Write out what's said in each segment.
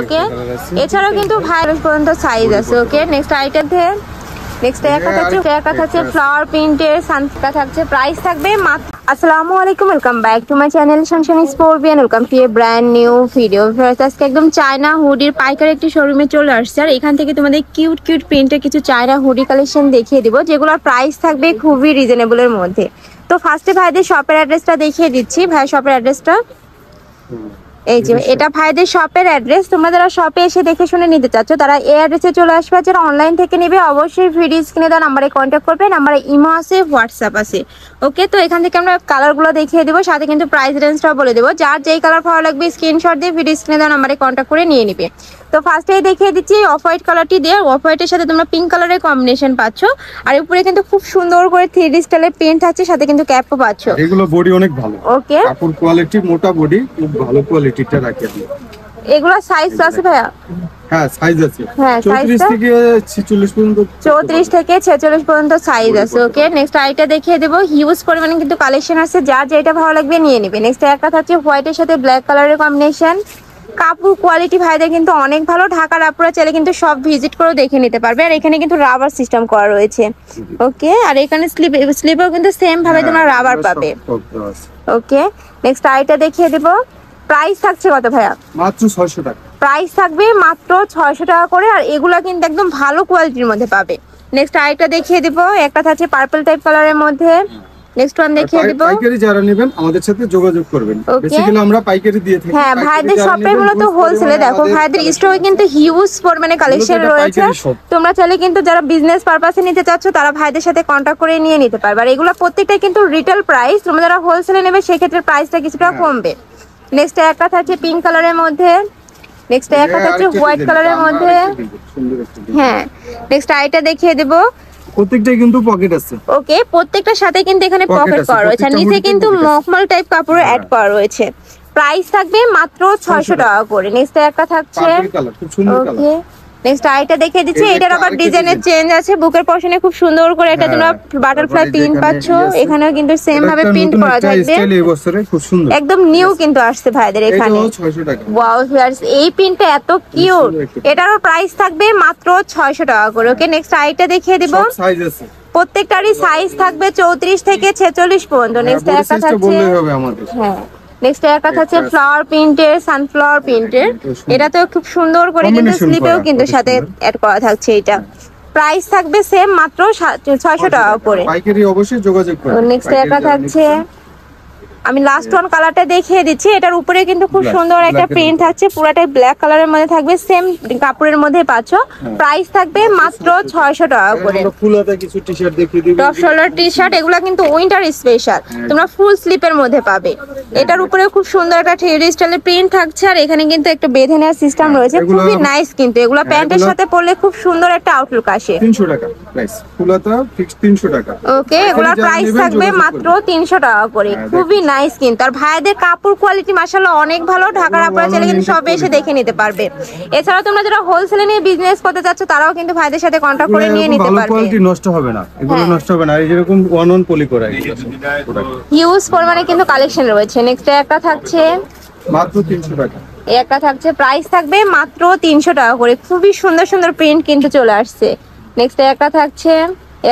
ওকে, এছাড়াও কিন্তু ভাইরাস পর্যন্ত সাইজ আছে। ওকে, নেক্সট আইটেম নেক্সট একটা থাকছে ফ্লাওয়ার প্রিন্টের সানটা থাকছে, প্রাইস থাকবে মাত্র। আসসালামু আলাইকুম, welcome back to my channel sunshine স্পোর্বিয়ান, welcome to a brand new video. আজকে একদম চায়না হুডির পাইকারি একটি শোরুমে চলে আসছে, আর এখান থেকে তোমাদের কিউট কিউট প্রিন্টের কিছু চায়না হুডি কালেকশন দেখিয়ে দিব, যেগুলোর প্রাইস থাকবে খুবই রিজনেবলের মধ্যে। তো ফার্স্টে ভাইদের শপের অ্যাড্রেসটা দেখিয়ে দিচ্ছি। ভাই শপের অ্যাড্রেসটা এই যে, এটা ভাইদের শপের অ্যাড্রেস। তোমরা যারা শপে এসে দেখে শুনে নিতে চাচ্ছ তারা এই অ্যাড্রেসে চলে আসবে। যারা অনলাইন থেকে নেবে অবশ্যই ভিডিও স্ক্রিনে দেওয়া নাম্বারে কন্ট্যাক্ট করবে। নাম্বারে ইমো আছে, হোয়াটসঅ্যাপ আছে। ওকে, তো এখান থেকে আমরা কালারগুলো দেখিয়ে দেবো, সাথে কিন্তু প্রাইস রেঞ্জটাও বলে দেবো। যার যেই কালার ভালো লাগবে স্ক্রিনশট দিয়ে ভিডিও স্ক্রিনে দেওয়া নাম্বারে কন্ট্যাক্ট করে নিয়ে নিবে। তো ফার্স্টেই দেখিয়ে দিচ্ছি অফ হোয়াইট কালারটি দিয়ে। অফ হোয়াইটের সাথে তোমরা পিঙ্ক কালারের কম্বিনেশন পাচ্ছ, আর উপরে কিন্তু খুব সুন্দর করে 3D স্টাইলের প্রিন্ট আছে, সাথে কিন্তু ক্যাপও পাচ্ছ। এগুলো বডি অনেক ভালো। ওকে, কাপড় কোয়ালিটি মোটা বডি, খুব ভালো কোয়ালিটিটা রাখে। এগুলো সাইজ আছে ভাইয়া? হ্যাঁ, সাইজ আছে। হ্যাঁ, 34 থেকে 46 পর্যন্ত, 34 থেকে 46 পর্যন্ত সাইজ আছে। ওকে, নেক্সট আইটা দেখিয়ে দেবো। হিউজ পরিমাণে কিন্তু কালেকশন আছে, যার যেটা ভালো লাগবে নিয়ে নেবে। নেক্সট একটা থাকছে হোয়াইটের সাথে ব্ল্যাক কালারের কম্বিনেশন। কাপড় কোয়ালিটি ভাইদের কিন্তু অনেক ভালো। ঢাকার আপুরা চাইলে কিন্তু সব ভিজিট করে দেখে নিতে পারবে, আর এখানে কিন্তু রাবার সিস্টেম করা রয়েছে। ওকে, আর এখানে স্লিপেও কিন্তু সেম ভাবে তোমরা রাবার পাবে। ওকে, নেক্সট আইটা দেখিয়ে দেবো। প্রাইস থাকছে কত ভাইয়া? মাত্র 600 টাকা। প্রাইস থাকবে মাত্র 600 টাকা করে, আর এগুলা কিন্তু একদম ভালো কোয়ালিটির মধ্যে পাবে। নেক্সট আইটা দেখিয়ে দিব। একটা থাকছে পার্পল টাইপ কালারের মধ্যে। নেক্সট ওয়ান দেখিয়ে দিব। পাইকারি যারা নেবেন আমাদের সাথে যোগাযোগ করবেন। বেসিক্যালি আমরা পাইকারি দিয়ে থাকি। হ্যাঁ, ভাইদের শপে মূলত হোলসেলে। দেখো ভাইদের স্টকে কিন্তু হিউজ পরিমাণে কালেকশন রয়েছে। তোমরা চাইলে কিন্তু যারা বিজনেস পারপাসে নিতে চাচ্ছ তারা ভাইদের সাথে কন্টাক্ট করে নিয়ে নিতে পারবে। আর এগুলো প্রত্যেকটাই কিন্তু রিটেল প্রাইস। তোমরা যারা হোলসেলে নেবে সেক্ষেত্রে প্রাইসটা কিছুটা কমবে। নেক্সট একটা থাকছে পিঙ্ক কালারের মধ্যে। নেক্সট একটা থাকছে হোয়াইট কালারের মধ্যে। হ্যাঁ, নেক্সট আইটা দেখিয়ে দেব। প্রত্যেকটাই কিন্তু পকেট আছে। ওকে, প্রত্যেকটার সাথে কিন্তু এখানে পকেট করা রয়েছে, আর নিচে কিন্তু মখমল টাইপ কাপড় অ্যাড করা রয়েছে। প্রাইস থাকবে মাত্র 600 টাকা করে। নেক্সট একটা থাকছে ওকে, নেক্সট আইটা দেখিয়ে দিচ্ছি। এটার আবার ডিজাইনের চেঞ্জ আছে। বুকের পশনে খুব সুন্দর করে একটা তোমরা বাটারফ্লাই প্রিন্ট পাচ্ছ। এখানেও কিন্তু সেম ভাবে প্রিন্ট করা থাকবে। একদম নিউ কিন্তু আসছে ভাইদের এখানে। ওয়াও ভিউয়ার্স, এই প্রিন্টটা এত কিউট। এটারও প্রাইস থাকবে মাত্র 600 টাকা করে। ওকে, নেক্সট আইটা দেখিয়ে দিব। প্রত্যেকটারই সাইজ থাকবে 34 থেকে 46 পর্যন্ত। নেক্সট একটা থাকছে হ্যাঁ, নেক্সট একটা থাকছে ফ্লাওয়ার প্রিন্টের, সানফ্লাওয়ার প্রিন্টের। এটা তো খুব সুন্দর করে কিন্তু স্লিপেও কিন্তু সাথে অ্যাড করা থাকছে। এটা প্রাইস থাকবে সেম মাত্র 600 টাকা করে। পাইকারি অবশ্যই যোগাযোগ করুন। নেক্সট একটা থাকছে, আমি লাস্ট ওয়ান কালারটা দেখিয়ে দিচ্ছি। এটার উপরে কিন্তু খুব সুন্দর একটা প্রিন্ট থাকছে, পুরাটাই ব্ল্যাক কালারের মধ্যে থাকবে, সেম কাপড়ের মধ্যে পাচ্ছ। প্রাইস থাকবে মাত্র 600 টাকা করে। ফুলাতে কিছু টি-শার্ট দেখিয়ে দিব। টপ শোল্ডার টি-শার্ট, এগুলা কিন্তু উইন্টার স্পেশাল, তোমরা ফুল স্লিপের মধ্যে পাবে। এটার উপরে খুব সুন্দর একটা 3D স্টাইলের প্রিন্ট থাকছে, আর এখানে কিন্তু একটা বেঁধে নেওয়ার সিস্টেম রয়েছে, খুবই নাইস। কিন্তু এগুলা প্যান্টের সাথে পরলে খুব সুন্দর একটা আউটলুক আসে। 300 টাকা প্রাইস, ফুলাতে ফিক্স 300 টাকা। ওকে, এগুলা প্রাইস থাকবে মাত্র 300 টাকা করে। খুবই নাইস কিন্তু, আর ভাইদের কাপড় কোয়ালিটি মাশাআল্লাহ অনেক ভালো। ঢাকার আপনারা চাইলে কিন্তু সব এসে দেখে নিতে পারবে। এছাড়াও তোমরা যারা হোলসেলে নিয়ে বিজনেস করতে চাচ্ছ তারাও কিন্তু ভাইদের সাথে কন্টাক্ট করে নিয়ে নিতে পারবে। ভালো কোয়ালিটি নষ্ট হবে না, এগুলো নষ্ট হবে না। এই যেরকম ওয়ান ওয়ান পলি করা হিউজ পরিমাণে কিন্তু কালেকশন রয়েছে। নেক্সট একটা থাকছে মাত্র 300 টাকা। একটা থাকছে প্রাইস থাকবে মাত্র 300 টাকা করে। খুবই সুন্দর সুন্দর প্রিন্ট কিন্তু চলে আসছে। নেক্সট একটা থাকছে,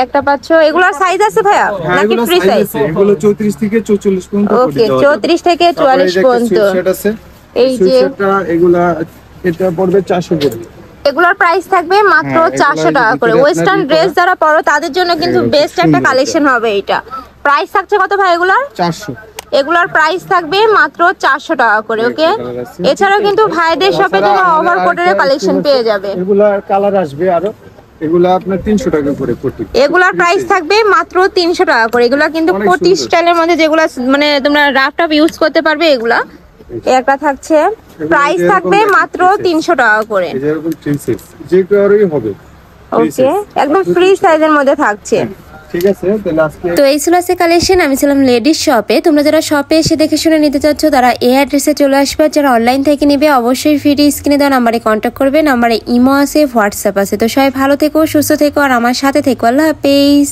একটা পাচ্ছ। এগুলোর সাইজ আছে ভাইয়া নাকি ফ্রি সাইজ? এগুলো 34 থেকে 44 পর্যন্ত। ওকে, 34 থেকে 44 পর্যন্ত। এই যে এগুলা, এটা পড়বে 400 পড়বে। এগুলোর প্রাইস থাকবে মাত্র 400 টাকা করে। ওয়েস্টার্ন ড্রেস যারা পরো তাদের জন্য কিন্তু বেস্ট একটা কালেকশন হবে এটা। প্রাইস থাকছে কত ভাই এগুলোর? 400। এগুলোর প্রাইস থাকবে মাত্র 400 টাকা করে। ওকে, এছাড়াও কিন্তু ভাইদের শপে তোমরা ওভারকোটের কালেকশন পেয়ে যাবে। এগুলার কালার আসবে আরো। এগুলা আপনার 300 টাকা করে কোটি। এগুলার প্রাইস থাকবে মাত্র 300 টাকা করে। এগুলা কিন্তু কোটি স্টাইলের মধ্যে, যেগুলা মানে তোমরা রাফ টাফ ইউজ করতে পারবে এগুলা। একটা থাকছে, প্রাইস থাকবে মাত্র 300 টাকা করে। এরকম প্রিন্সেস যে কারোই হবে। ওকে, একদম ফ্রি সাইজের মধ্যে থাকছে। ঠিক আছে, তাহলে আজকে তো এই ছিল আজকে কালেকশন। আমি ছিলাম লেডিস শপে। তোমরা যারা শপে এসে দেখে শুনে নিতে চাচ্ছ তারা এই অ্যাড্রেসে চলে আসবে। যারা অনলাইন থেকে নেবে অবশ্যই ভিডিও স্ক্রিনে দেওয়া নাম্বারে কন্ট্যাক্ট করবে। নাম্বারে ইমো আছে, হোয়াটসঅ্যাপ আছে। তো সবাই ভালো থেকো, সুস্থ থেকো, আর আমার সাথে থেকো। আল্লাহ হাফেজ।